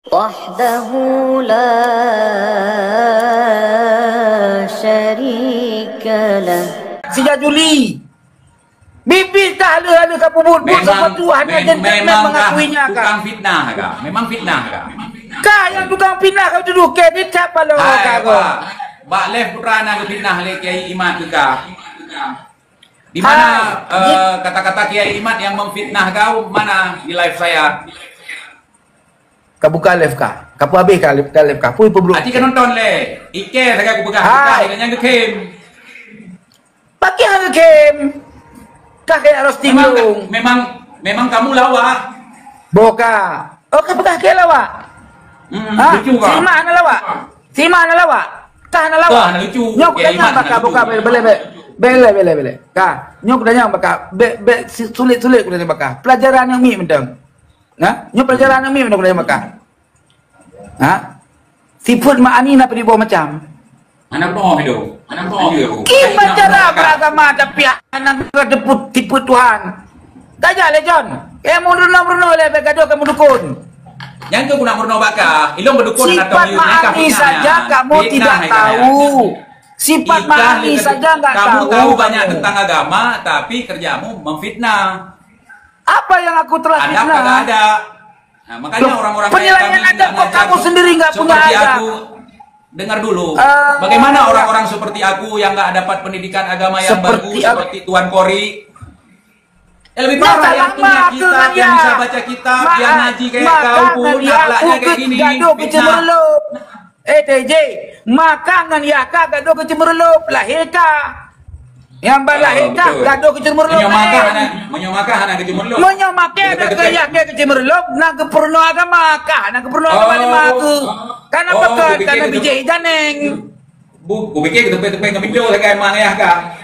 وحده لا شريك له. Sejak Juli bibit dah ada kapubut Memang Tuhan mengakuinya tukang fitnah kah? Memang fitnah kah? Kah yang tukang fitnah kau duduk ke dia siapa lo kau? Bak Lev putra nak fitnah le Kiai Imat kah? Di mana kata-kata Kiai Imat yang memfitnah kau mana di live saya? Kau buka live kah? Kau habis kah live kah? Pui belum. Ati kan nonton le. Ike saya aku buka dengan yang kekem. Pakai harga kem. Kah kayak roasting dong. Memang kamu lawak. Boka. Oh kau buka ke lawak? Lucu kah? Si mana lawak? Si mana lawak? Kah na lawak? Kah lucu. Nyok danya baka buka bele. Kah nyok danya baka sulit ku danya baka. Pelajaran yang mi mendeng. Nah, nyok pelajaran yang mi mendeng danya baka. Ha? Siput mak ani nak pergi bawah macam. Anak bohong itu. Anak bohong itu. Gimana cara beragama tapi anak kedeput tipu Tuhan. Tanya le John. Kamu runo le begado kamu dukun. Yang tu guna murno baka, ilong berdukun Sifat ma'ani saja kamu tidak tahu. Sifat ma'ani saja enggak tahu. Kamu tahu banyak tentang agama, tapi kerjamu memfitnah. Apa yang aku telah fitnah? Ada ada. Nah, makanya orang-orang penilaian adab kok kamu sendiri enggak punya adab. Dengar dulu, bagaimana orang-orang seperti aku yang nggak dapat pendidikan agama yang bagus seperti Tuan Kori? Lebih parah yang punya kitab, yang bisa baca kitab, yang ngaji kayak kau pun, akhlaknya kayak gini. TJ, makangan ya kak gaduh kecemerlup, lahirka. Yang balahirka gaduh kecemerlup. Menyomakah anak kecemerlup. Menyomakah ada gaya kecemerlup, nak keperno agama kah, nak keperno agama lima aku. Karena pekat, karena bijak janeng. Bu pikir tepe-tepe ngebido kayak mayah kah?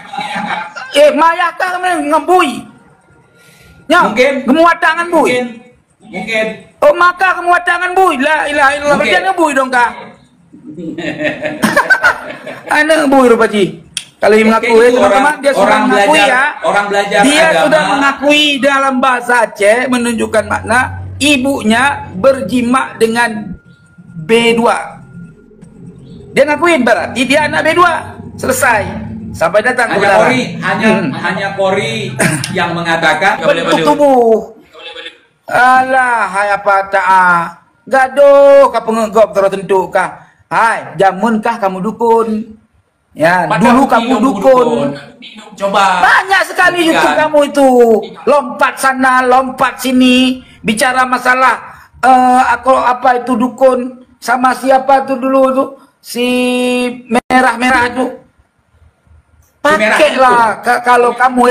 Mayah kah ngembui. Ya, mungkin kemuatangan bui. Mungkin. Oh maka kemuatangan bui. La ilaha illallah. Berarti ngebui dong kak. Anak ngebui rupaci. Kalau dia mengakui teman-teman dia sudah mengakui ya. Orang belajar dia agama. Sudah mengakui dalam bahasa Aceh menunjukkan makna ibunya berjima dengan B2. Dia ngakuin berarti dia anak B2. Selesai. Sampai datang hanya Kori, hanya Kori yang mengatakan bentuk tubuh. Alah, hai apa ta'a. Gaduh ka penggop tertentu kah? Hai, jamun kah kamu dukun? Ya, dulu kamu dukun. Coba. Banyak sekali YouTube kamu itu. Lompat sana, lompat sini, bicara masalah aku apa itu dukun sama siapa tuh dulu tuh si merah-merah itu. Pakailah kalau kamu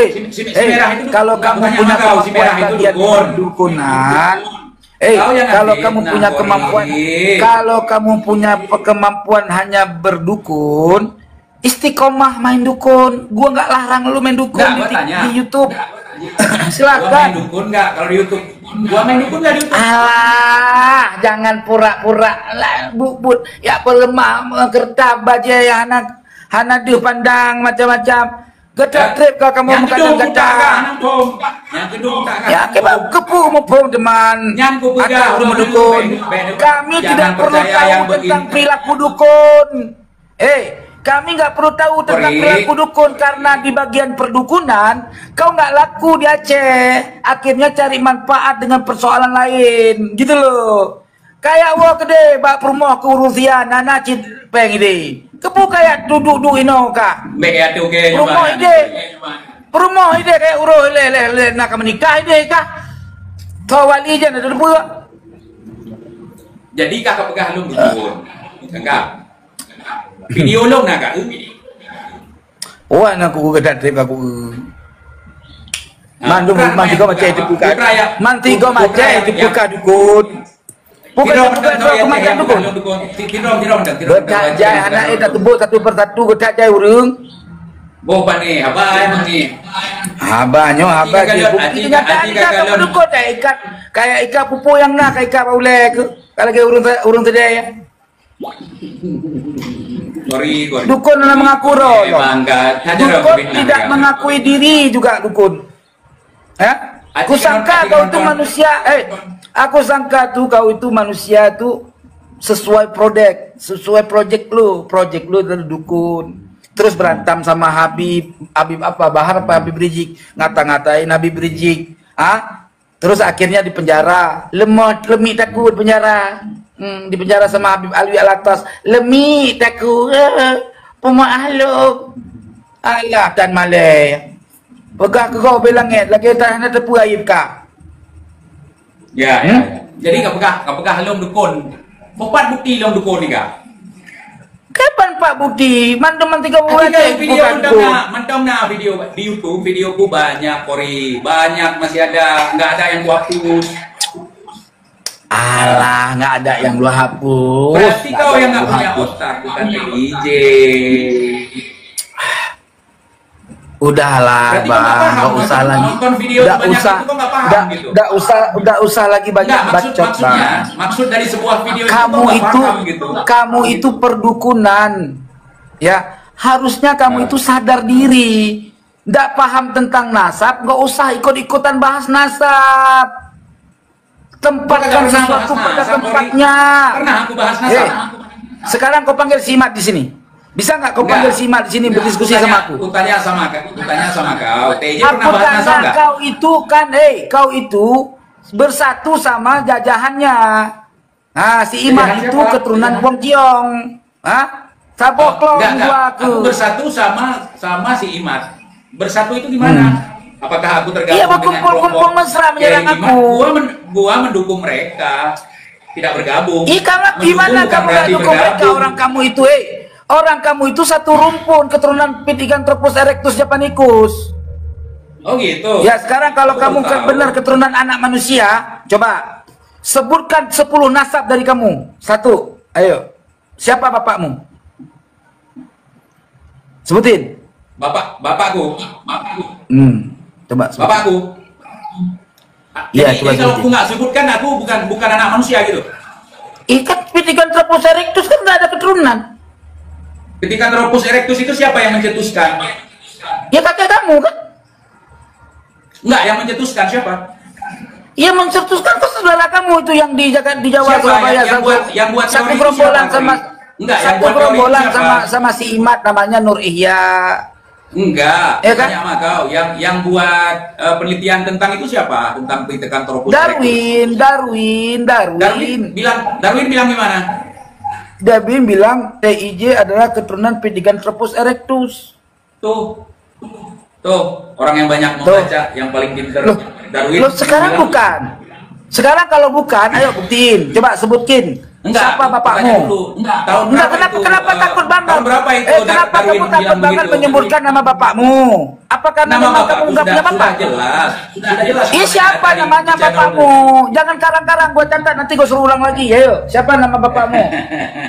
kalau kamu punya kemampuan bagian dukunan, kalau kamu punya kemampuan, kalau kamu punya kemampuan hanya berdukun, istiqomah main dukun. Gua nggak larang lu main dukun di YouTube. Silakan. Main dukun nggak kalau di YouTube? Gua main dukun nggak di YouTube? Alah, jangan pura-pura lah, bubut. Ya pelemah kertas baja ya anak. Hana dia pandang macam-macam. Gedak trip kau kamu mengatakan gedak. Yang kedua tak kan? Ya kepu mumpung teman. Akak udah mendukun. Kami tidak perlu tahu tentang perilaku dukun. Kami nggak perlu tahu tentang perilaku dukun karena di bagian perdukunan kau nggak laku di Aceh. Akhirnya cari manfaat dengan persoalan lain, gitu loh. Kayak wah gede bak rumah ke urusian anak cid peng ini. Kepu kayak duduk ino kah? Rumah ide kayak uruh le nak menikah ide kah? Kau wali je nak duduk. Jadi kakak pegah lu dukun. Enggak. Video lu nak kak? Wah nak aku gedak trip aku. Mandu manti kau macam itu buka. Manti kau macam itu buka dukun. Bukan kematian dukun. Gedak jai anak itu tebuk satu persatu gedak jai urung. Boh ni, abah emang ni. Abahnya abah dia bukti kenyataan ikan dukun ikan kayak ikan pupu yang nak ikan baulek. Kalau ke urung tadi ya. Dukun adalah mengaku roh. Dukun tidak mengakui diri juga dukun. Kusangka kau itu manusia. Aku sangka tuh kau itu manusia tuh sesuai project lu dari dukun. Terus berantem sama Habib apa Bahar apa Habib Rizik, ngata-ngatain Habib Rizik. Terus akhirnya di penjara. Lemit takut penjara. Di penjara sama Habib Alwi Alatas. Lemit takut. Pemahluk. Alah dan malay. Pegah kau belangit lagi tak nak tepu aib kah? Ya. Jadi kapagka halom dukun. Papat bukti long dukun ni kah? Kapan Pak Budi? Manteman 3 bulan mantap na video di YouTube, videoku banyak Kori, banyak masih ada, nggak ada yang gua hapus. Alah, nggak ada yang lu hapus. Berarti kau yang nggak punya otak, bukan DJ. Udahlah, Bang, nggak usah lagi. Nggak usah lagi banyak bacot, Bang. Maksud dari sebuah video kamu itu perdukunan, ya. Harusnya kamu itu sadar diri. Nggak paham tentang nasab, nggak usah ikut-ikutan bahas nasab. Tempatkan sesuatu pada tempatnya. Pernah aku bahas nasab. Sekarang kau panggil Simat di sini. Bisa nggak kau panggil Simat di sini berdiskusi sama aku? Aku tanya sama kau. TJ Aku pernah bahas nasab nggak? Kau itu kan, kau itu bersatu sama jajahannya. Nah, si Imat itu keturunan Wong Kiong. Saboklong gua aku. Aku bersatu sama si Imat. Bersatu itu gimana? Apakah aku tergabung dengan kumpul-kumpul mesra menyerang aku? Gua mendukung mereka. Tidak bergabung. Gimana kamu gak dukung mereka? Orang kamu itu satu rumpun keturunan Pithecanthropus erectus japanicus. Oh gitu. Ya sekarang kalau kamu benar keturunan anak manusia, coba sebutkan 10 nasab dari kamu. 1, ayo. Siapa bapakmu? Sebutin. Bapakku. Coba sebutin. Bapakku. Iya, jadi kalau aku nggak sebutkan aku bukan anak manusia gitu. Ikan Pithecanthropus erectus kan nggak ada keturunan. Pithecanthropus erectus itu siapa yang mencetuskan? Ya kakek kamu kan? Enggak, yang mencetuskan siapa? Ya mencetuskan ke saudara kamu itu yang di Jawa Surabaya yang buat satu gerombolan sama gerombolan sama si Imat namanya Nur Ihya. Enggak, ya kan? Tanya sama kau. Yang buat penelitian tentang itu siapa? Tentang Pithecanthropus erectus. Darwin bilang gimana? Darwin bilang TIJ adalah keturunan Pithecanthropus erectus. Tuh, orang yang banyak membaca, yang paling pintar. Darwin. Sekarang bukan. Sekarang kalau bukan, ayo buktiin. Coba sebutin. Enggak, siapa bapakmu? Enggak, kenapa takut banget? Tahun berapa itu? Kenapa kamu takut banget menyebutkan nama bapakmu? Apakah nama kamu enggak punya bapak? Sudah jelas. Siapa namanya bapakmu? Jangan karang-karang gua catat nanti gua suruh ulang lagi. Ayo, siapa nama bapakmu?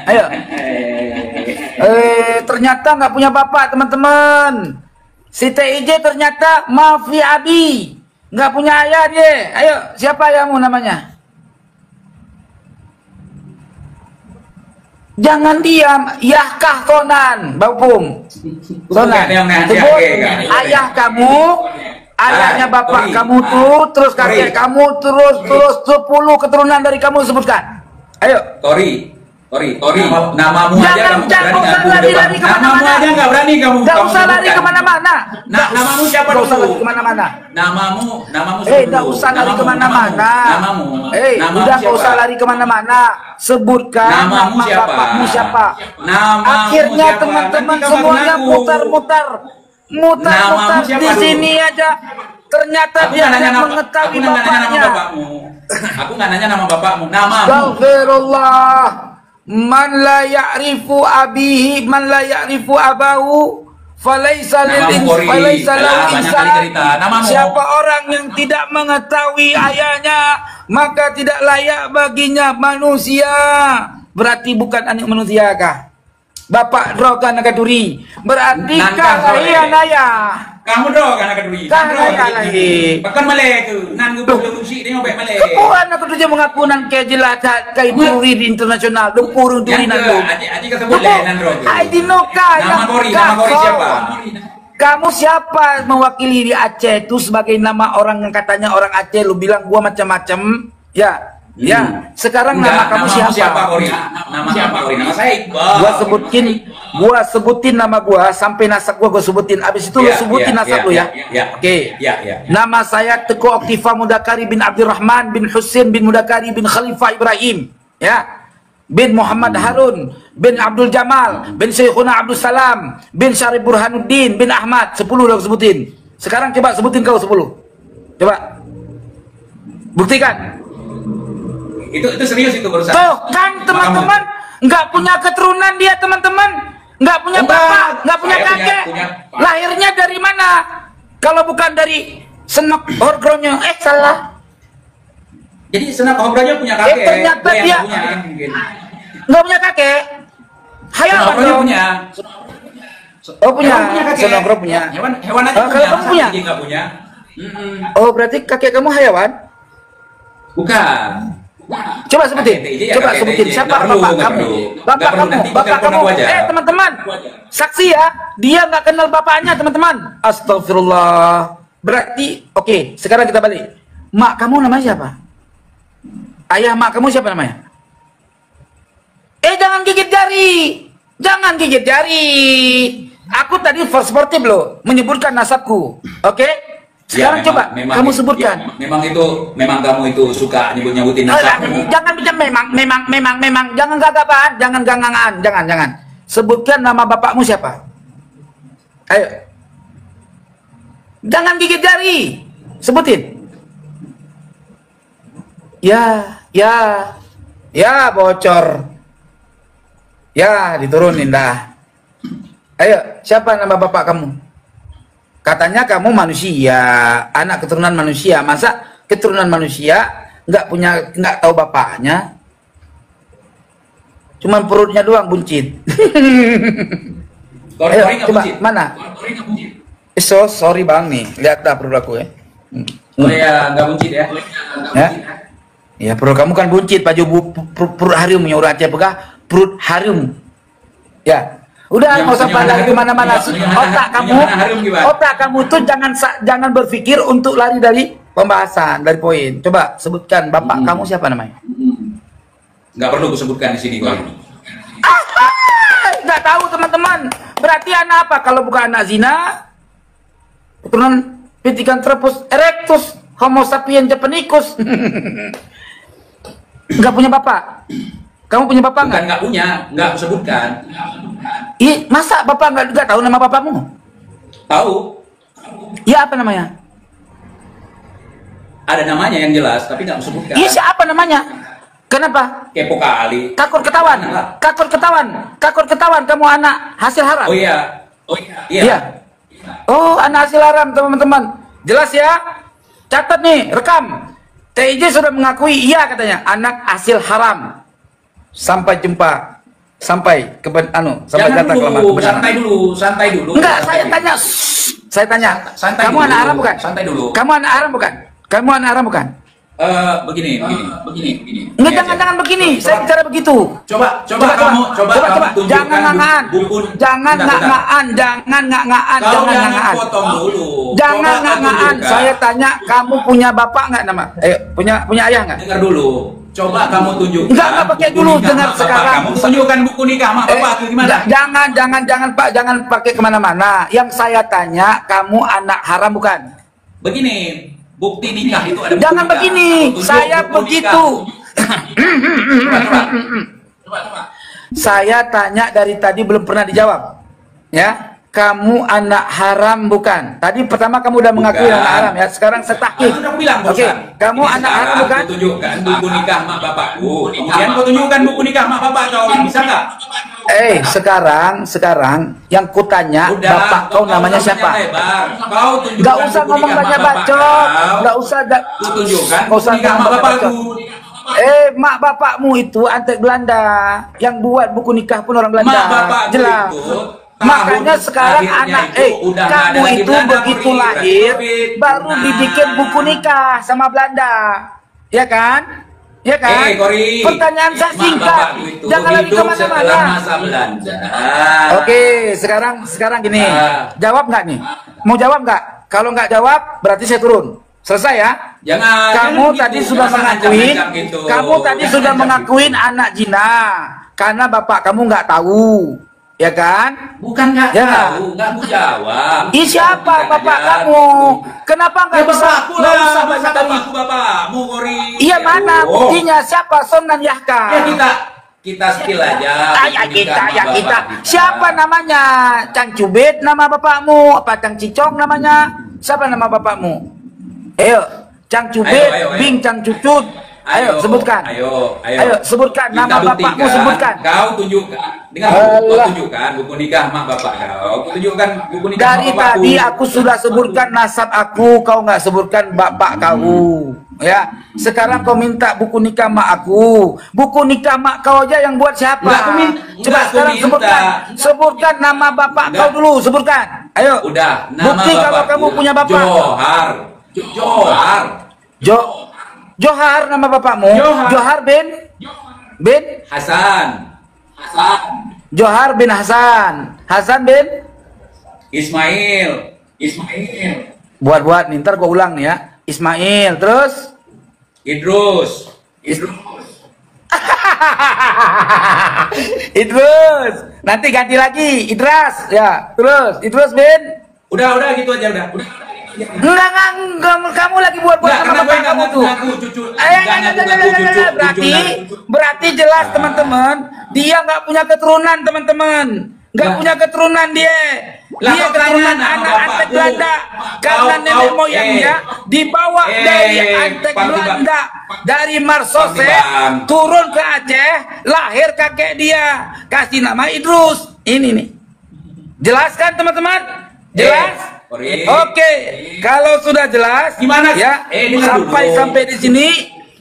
Ayo. Ternyata nggak punya bapak, teman-teman. Si TIJ ternyata Mafi Abi. Nggak punya ayah dia. Ayo, siapa ayahmu namanya? Jangan diam, Yahkah Konan, Baupung. Konan, sebut ayah kamu, ayahnya bapak kamu tuh, terus kakek kamu, terus 10 keturunan dari kamu sebutkan. Ayo. Tori, namamu aja kamu lari kemana-mana. Namamu aja nggak berani kamu. Nggak usah lari kemana-mana. Namamu siapa dulu? Nggak usah lari kemana-mana. Namamu nggak usah lari kemana-mana. Udah nggak usah lari kemana-mana. Sebutkan nama bapakmu siapa. Akhirnya teman-teman semuanya mutar-mutar di sini aja. Ternyata dia tidak mengetahui bapaknya. Aku nggak nanya nama bapakmu, namamu. Astagfirullah. Man la ya'rifu abihi, man la ya'rifu abahu, falaisa lahu insan. Siapa orang yang tidak mengetahui ayahnya, maka tidak layak baginya manusia. Berarti bukan anak manusia kah? Bapak Droga Nagaduri. Berarti kalian ayah. Kamu Droga Nagaduri. Lagi. Bahkan malay tu. Nan gubuk si dia ngobek malay. Kepuan aku tu je mengakunan ke jelas kai duri di internasional. Dempurung duri nan lu. Aji kesebut le nan Droga. Aidinoka. Nama Kori siapa? Kamu siapa mewakili di Aceh itu sebagai nama orang yang katanya orang Aceh, lu bilang gua macam-macam. Ya. Ya, sekarang nama kamu siapa? Kori? Nama siapa Kori? Nama saya Iqbal. Gua sebutin nama gua sampai nasab gua sebutin. Abis itu lu sebutin nasab lu ya. Oke. Nama saya Teguh Oktifa Mudakari bin Abdurrahman bin Husin bin Mudakari bin Khalifah Ibrahim. Ya. Bin Muhammad Harun bin Abdul Jamal bin Syekhuna Abdul Salam bin Syarif Burhanuddin bin Ahmad. 10 lu sebutin. Sekarang coba sebutin kau 10. Coba. Buktikan. Itu serius itu barusan. Tuh kan teman-teman nggak punya keturunan dia teman-teman, nggak punya bapak, nggak punya kakek. Lahirnya dari mana? Kalau bukan dari senok orgronya, salah. Jadi senok orgronya punya kakek. Ternyata dia nggak punya kakek. Hayawan dong. Punya. Oh punya. Senok orgro punya. Hewan aja punya. Kalau kamu punya? Nggak punya. Oh berarti kakek kamu hayawan? Bukan. Coba sebutin, siapa bapak kamu? Bapak kamu. Teman-teman, saksi ya, dia nggak kenal bapaknya teman-teman. Astagfirullah. Berarti, oke, sekarang kita balik. Mak kamu namanya siapa? Ayah mak kamu siapa namanya? Jangan gigit jari, Aku tadi first sportif loh, menyebutkan nasabku, oke? Sekarang ya, coba kamu sebutkan. Ya, memang kamu itu suka nyebutin nasab. Jangan bicara memang. Jangan gagapan, jangan gangangan, jangan. Sebutkan nama bapakmu siapa? Ayo. Jangan gigit jari. Sebutin. Ya bocor. Ya diturunin dah. Ayo, siapa nama bapak kamu? Katanya kamu manusia, anak keturunan manusia. Masa keturunan manusia nggak tahu bapaknya? Cuman perutnya doang buncit. Ayo, coba mana? Sorry bang nih, lihat dah perut aku ya. Oh ya, nggak buncit ya? Ya perut kamu kan buncit, perut harum yang orang Aceh pegah, perut harum. Ya. Udah nggak usah pandang kemana-mana. Otak kamu tuh jangan berpikir untuk lari dari pembahasan, dari poin. Coba sebutkan bapak kamu siapa namanya? Nggak perlu kusebutkan di sini kok. Nggak tahu teman-teman. Berarti anak apa? Kalau bukan anak zina, keturunan Pithecanthropus erectus, Homo sapiens japonicus. Nggak punya bapak. Kamu punya bapak nggak? Nggak punya, nggak sebutkan. Masa bapak nggak tahu nama bapakmu? Tahu. Ya apa namanya? Ada namanya yang jelas, tapi nggak sebutkan. Iya siapa namanya? Kenapa? Kepo kali. Takut ketahuan kamu anak hasil haram. Oh iya. Oh anak hasil haram teman-teman. Jelas ya? Catat nih, rekam. TIJ sudah mengakui iya katanya anak hasil haram. Sampai jumpa, sampai datang ke kebenaran. Santai dulu. Enggak, saya tanya. Kamu anak haram bukan? Santai dulu. Kamu anak haram bukan? Begini. Enggak, jangan begini. Saya bicara begitu. Coba kamu tunjukkan jangan ngangaan. Jangan ngangaan. Potong dulu. Jangan ngangaan. Saya tanya, kamu punya bapak enggak nama? Punya ayah enggak? Dengar dulu. Coba kamu tunjukkan. Enggak pakai dulu, dengar sekarang. Kamu tunjukkan buku nikah mak bapak itu gimana? Jangan Pak, jangan pakai kemana-mana. Yang saya tanya, kamu anak haram bukan? Begini, bukti nikah itu ada. Jangan begini, saya begitu. Coba. Saya tanya dari tadi belum pernah dijawab. Ya. Kamu anak haram bukan? Tadi pertama kamu udah mengakui anak haram ya. Sekarang setahkik. Oke, kamu anak haram bukan? Kau tunjukkan buku nikah mak bapakku. Kemudian kau tunjukkan buku nikah mak bapak kau. Bisa nggak? Sekarang yang kutanya bapak kau namanya siapa? Kau tunjukkan. Gak usah ngomong banyak bacot. Gak usah. Tunjukkan buku nikah mak bapakku. Mak bapakmu itu antek Belanda. Yang buat buku nikah pun orang Belanda. Mak bapakku jelas. itu. Makanya sekarang anak kamu itu begitu lahir baru dibikin buku nikah sama Belanda, ya kan? Pertanyaan saya singkat, jangan lagi kemana-mana. Oke, sekarang gini, jawab nggak nih? Mau jawab nggak? Kalau nggak jawab berarti saya turun. Selesai ya? Jangan. Kamu gitu. tadi sudah mengakuin, gitu. kamu tadi sudah mengakuin anak zina karena bapak kamu nggak tahu, ya kan? Bukan nggak Ya. tahu, nggak mau jawab. Siapa Bukan bapak aja. kamu? Kenapa nggak Ya bisa? bapakku Nggak lah, usah masa banyak tadi. bapakmu Kori. Iya mana Oh. buktinya? Siapa Sonan Yahka? Ya kita spill aja. Ya kita, Nikah ya sama kita. bapak Siapa namanya? Cang Cubit nama bapakmu? Apa Cang Cicong namanya? Siapa nama bapakmu? Ayo, Cang Cubit, Ayo. Bing Cang Cucut. Ayo, sebutkan. Ayo, sebutkan Kita nama buktikan. bapakmu, sebutkan. Kau tunjukkan. Dengar, kau tunjukkan buku nikah mak bapak kau. Kau tunjukkan buku nikah Dari mak bapakku. tadi aku sudah sebutkan nasab aku, kau nggak sebutkan bapak kau. Ya, sekarang kau minta buku nikah mak aku. Buku nikah mak kau aja yang buat siapa? Enggak, Coba enggak, sekarang aku minta. sebutkan nama bapak Enggak. kau dulu, sebutkan. Ayo. Udah, nama Bukti kalau bapakku kamu punya bapak. Johar nama bapakmu. Johar bin Hasan. Johar bin Hasan. Hasan bin Ismail. buat nih, ntar gua ulang nih ya. Ismail, terus Idrus. Idrus. Nanti ganti lagi Idras ya. Terus Idrus bin. Udah gitu aja udah. Enggak, kamu lagi buat Enggak, nama karena gue bapak nggak kamu ngaku tuh. cucu. Berarti jelas teman-teman, dia nggak punya keturunan teman-teman. Nggak punya keturunan dia. Dia keturunan anak Antek Belanda. Karena nenek moyangnya dibawa dari Antek Belanda, dari Marsose turun ke Aceh, lahir kakek dia, kasih nama Idrus. Ini nih. Jelaskan teman-teman? Jelas? Oke, kalau sudah jelas, Gimana? ya? Dengar Sampai di sini,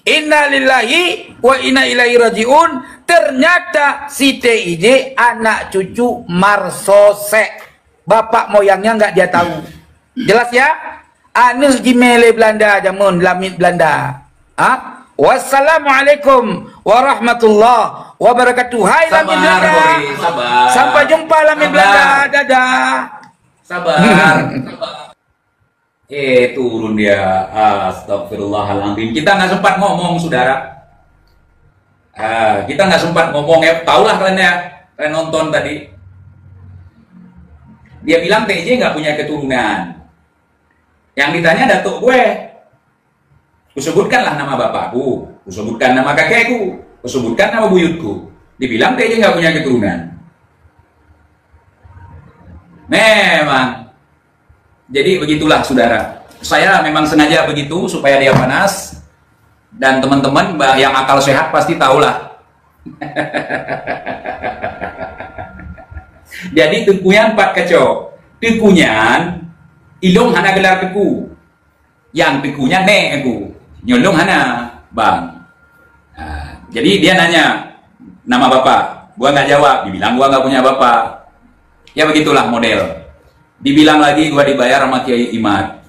innalillahi wa inna ilaihi rajiun. Ternyata si TIJ anak cucu Marsose, bapak moyangnya nggak dia tahu. Jelas ya? Anus Gimele Belanda, jamun lamit Belanda. Wassalamualaikum warahmatullahi wabarakatuh. Hai lamit Belanda. Sabar. Sampai jumpa lamit Belanda. Dadah. Sabar. Turun dia. Astagfirullahaladzim. Kita nggak sempat ngomong, saudara. Kita nggak sempat ngomong ya. Taulah kalian ya. Kalian nonton tadi. Dia bilang TJ nggak punya keturunan. Yang ditanya datuk gue. Kusebutkanlah nama bapakku. Kusebutkan nama kakekku. Kusebutkan nama buyutku. Dibilang TJ nggak punya keturunan. Memang. Jadi begitulah saudara. Saya memang sengaja begitu supaya dia panas. Dan teman-teman yang akal sehat pasti tahulah. Jadi tekunya 4 kacau. Tekunya ilung hana gelar teku. Yang tekunya ne aku. Nyolong hana bang. Jadi dia nanya nama bapak. Gua nggak jawab. Dibilang gua nggak punya bapak. Ya begitulah model. Dibilang lagi gua dibayar sama Kiai Imad.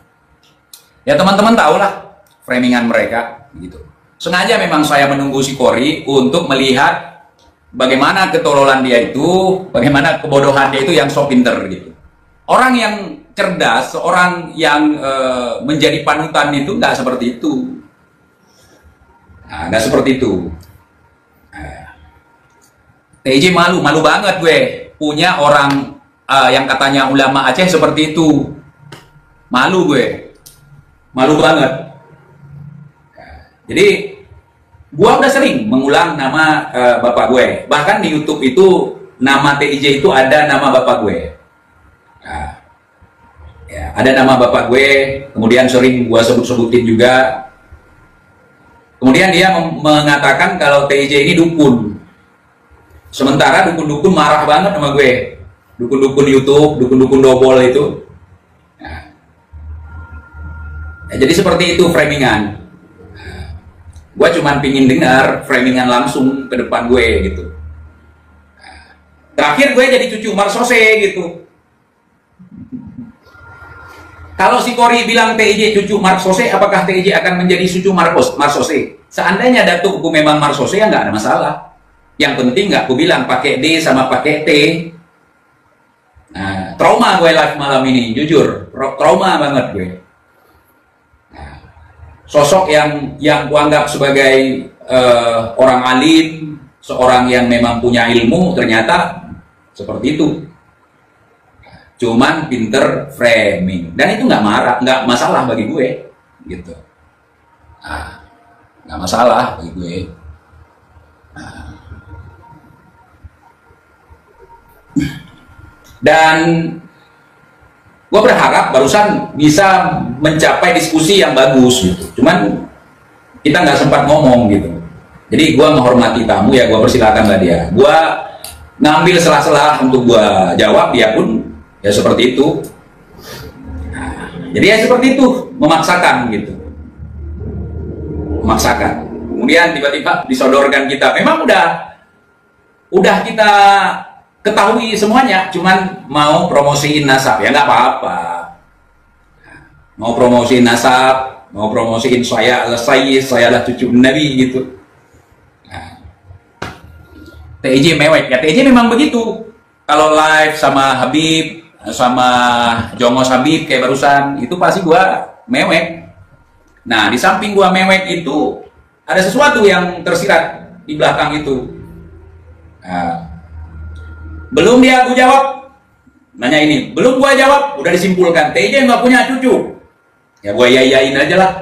Ya teman-teman tahulah framingan mereka gitu. Sengaja memang saya menunggu si Kori untuk melihat bagaimana ketololan dia itu, bagaimana kebodohan dia itu yang so pinter gitu. Orang yang cerdas, orang yang menjadi panutan itu nggak seperti itu. Nah, nggak seperti itu. TJ malu banget gue punya orang yang katanya ulama Aceh seperti itu. Malu gue. Malu banget. Jadi gua udah sering mengulang nama bapak gue. Bahkan di YouTube itu nama TIJ itu ada nama bapak gue. Ya, ada nama bapak gue. Kemudian sering gua sebut-sebutin juga. Kemudian dia mengatakan kalau TIJ ini dukun. Sementara dukun-dukun marah banget sama gue. Dukun-dukun YouTube, dukun-dukun dobol itu. Ya, jadi seperti itu framingan. Gue cuman pingin dengar framingan langsung ke depan gue gitu. Terakhir gue jadi cucu Marsose gitu. Kalau si Kori bilang TIJ cucu Marsose, apakah TIJ akan menjadi cucu Marsose? Seandainya datuk gue memang Marsose ya nggak ada masalah. Yang penting nggak gue bilang pakai D sama pakai T. Nah, trauma gue live malam ini, jujur, trauma banget gue. sosok yang kuanggap sebagai orang alim, seorang yang memang punya ilmu, ternyata seperti itu. Cuman pinter framing, dan itu nggak masalah bagi gue, gitu. Nah, nggak masalah bagi gue. Nah. Dan gue berharap barusan bisa mencapai diskusi yang bagus gitu. Cuman kita nggak sempat ngomong gitu. Jadi gue menghormati tamu ya, gue persilakan lah dia. Gue ngambil sela-sela untuk gue jawab, dia pun ya seperti itu. Nah, jadi ya seperti itu, memaksakan gitu. Memaksakan. Kemudian tiba-tiba disodorkan kita. Memang udah kita ketahui semuanya, cuman mau promosiin nasab ya nggak apa-apa. Mau promosiin nasab, mau promosiin saya adalah cucu Nabi gitu. Nah, TJ mewek ya, TJ memang begitu. Kalau live sama Habib, sama Jongos Habib kayak barusan, itu pasti gua mewek. Nah, di samping gua mewek itu ada sesuatu yang tersirat di belakang itu. Nah, belum dia aku jawab, nanya ini, belum gua jawab, udah disimpulkan, TJ nggak punya cucu. Ya gua yayain aja lah.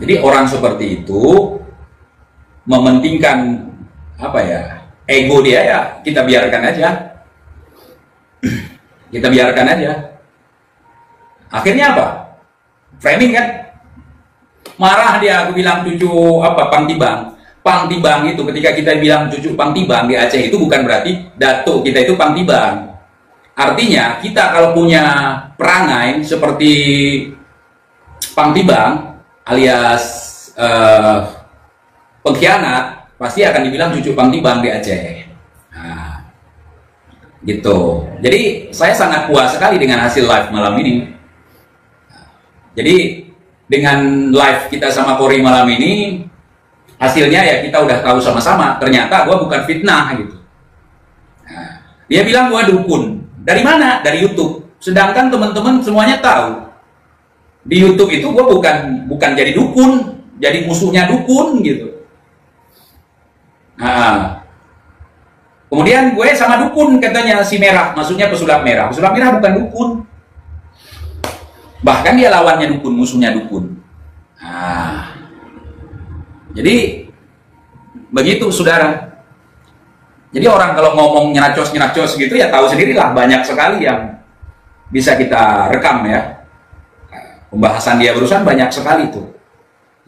Jadi orang seperti itu mementingkan apa ya, ego dia ya, kita biarkan aja. Kita biarkan aja. Akhirnya apa? Framing kan? Marah dia, aku bilang cucu apa, Pangtibang. Pangtibang itu ketika kita bilang cucu Pangtibang di Aceh itu bukan berarti datuk kita itu Pangtibang. Artinya kita kalau punya perangai seperti Pangtibang alias pengkhianat, pasti akan dibilang cucu Pangtibang di Aceh. Nah, gitu. Jadi saya sangat puas sekali dengan hasil live malam ini. Jadi dengan live kita sama Kori malam ini, hasilnya ya kita udah tahu sama-sama, ternyata gue bukan fitnah gitu. Nah, dia bilang gue dukun. Dari mana? Dari YouTube. Sedangkan teman-teman semuanya tahu di YouTube itu gue bukan jadi dukun, jadi musuhnya dukun gitu. Nah, kemudian gue sama dukun katanya si Merah, maksudnya pesulap merah. Pesulap merah bukan dukun. Bahkan dia lawannya dukun, musuhnya dukun. Nah, jadi begitu saudara. Jadi orang kalau ngomong nyeracos gitu ya tahu sendirilah, banyak sekali yang bisa kita rekam ya. Pembahasan dia barusan banyak sekali tuh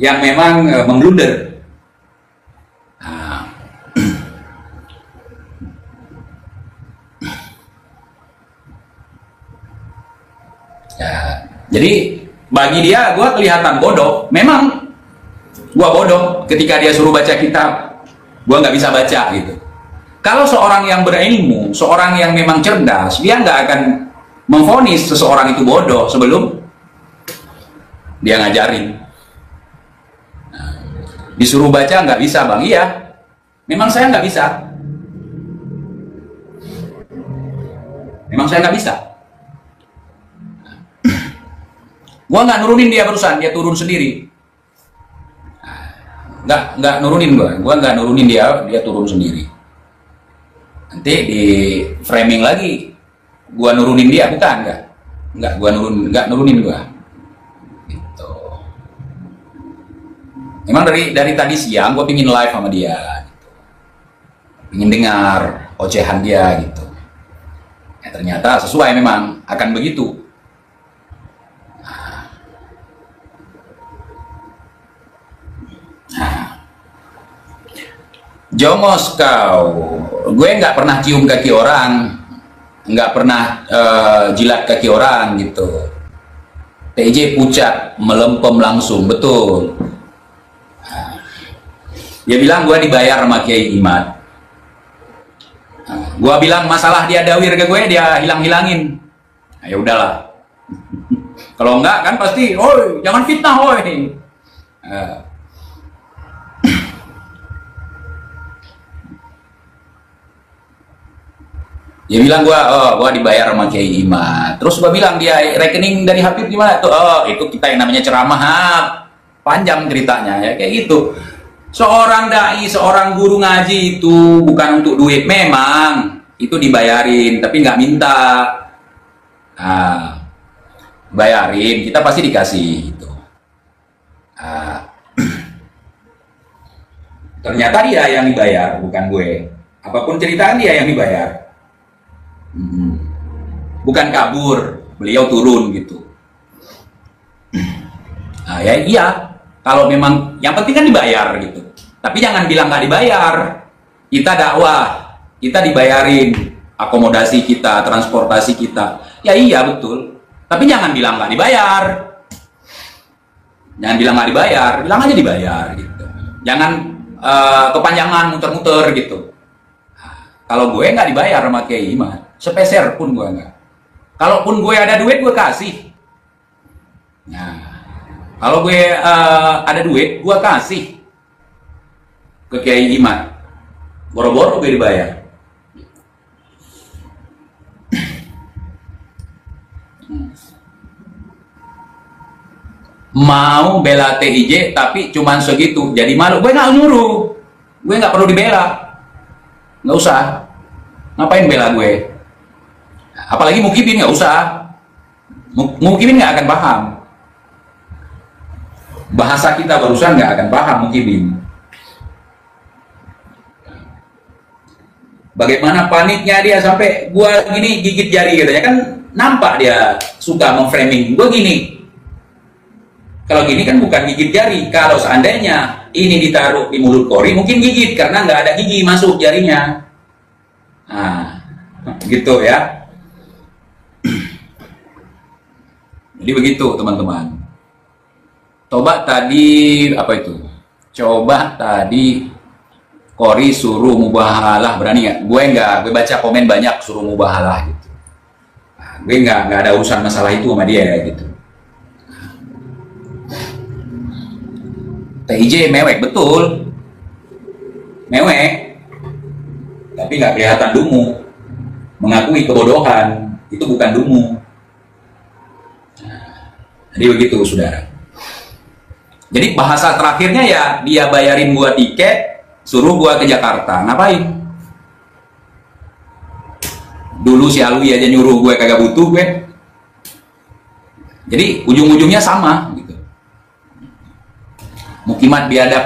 yang memang mengglunder. Nah. Ya, jadi bagi dia gue kelihatan bodoh. Memang gua bodoh ketika dia suruh baca kitab, gua nggak bisa baca gitu. Kalau seorang yang berilmu, seorang yang memang cerdas, dia nggak akan memvonis seseorang itu bodoh sebelum dia ngajarin. Nah, disuruh baca nggak bisa bang, iya, memang saya nggak bisa. Memang saya nggak bisa. Gua nggak nurunin dia barusan, dia turun sendiri. Nggak nurunin gua nggak nurunin dia turun sendiri. Nanti di framing lagi gua nurunin dia, bukan nggak nurunin gua gitu. Memang dari tadi siang gua pingin live sama dia gitu. Pingin dengar ocehan dia gitu. Ya, ternyata sesuai, memang akan begitu. Jongos kau, gue nggak pernah cium kaki orang, nggak pernah jilat kaki orang gitu. TJ pucat, melempem langsung, betul. Dia bilang gue dibayar sama Kiai Imad. Gue bilang masalah dia dawir ke gue, dia hilang-hilangin. Nah, ya udahlah. Kalau enggak kan pasti, oi jangan fitnah, oi. Dia bilang gua dibayar sama Kiai Imad. Terus gua bilang, dia rekening dari Habib gimana tuh? Itu kita yang namanya ceramah, panjang ceritanya ya kayak gitu. Seorang dai, seorang guru ngaji itu bukan untuk duit, memang itu dibayarin, tapi nggak minta. Nah, bayarin, kita pasti dikasih gitu. Ternyata dia yang dibayar, bukan gue. Apapun ceritaan dia yang dibayar. Bukan kabur, beliau turun gitu. Nah, ya iya, kalau memang yang penting kan dibayar gitu. Tapi jangan bilang nggak dibayar. Kita dakwah, kita dibayarin akomodasi kita, transportasi kita. Ya iya betul. Tapi jangan bilang nggak dibayar. Jangan bilang nggak dibayar, bilang aja dibayar gitu. Jangan kepanjangan muter-muter gitu. Kalau gue nggak dibayar sama Kiai Imad, sepeser pun gue nggak. Kalaupun gue ada duit, gue kasih. Nah, kalau gue ada duit, gue kasih ke Kiai Imad. Boro-boro gue dibayar. Mau bela TIJ tapi cuman segitu, jadi malu. Gue nggak nyuruh, gue nggak perlu dibela, nggak usah. Ngapain bela gue? Apalagi Mukibin, nggak usah. Mukibin nggak akan paham. Bahasa kita barusan nggak akan paham Mukibin. Bagaimana paniknya dia sampai gua gini gigit jari gitu ya kan, nampak dia suka memframing gua gini. Kalau gini kan bukan gigit jari. Kalau seandainya ini ditaruh di mulut Kori, mungkin gigit karena nggak ada gigi masuk jarinya. Nah, gitu ya. Jadi begitu teman-teman. Coba tadi apa itu? Coba tadi Kori suruh mubahalah, berani nggak? Gue nggak. Gue baca komen banyak suruh mubahalah gitu. Nah, gue nggak ada urusan masalah itu sama dia gitu. TIJ mewek, betul, mewek, tapi nggak kelihatan dungu, mengakui kebodohan, itu bukan dungu. Jadi begitu saudara. Jadi bahasa terakhirnya ya, dia bayarin gua tiket, suruh gua ke Jakarta, ngapain? Dulu si Alwi aja nyuruh gue, kagak butuh gue. Jadi ujung-ujungnya sama gitu. Mukimat biadab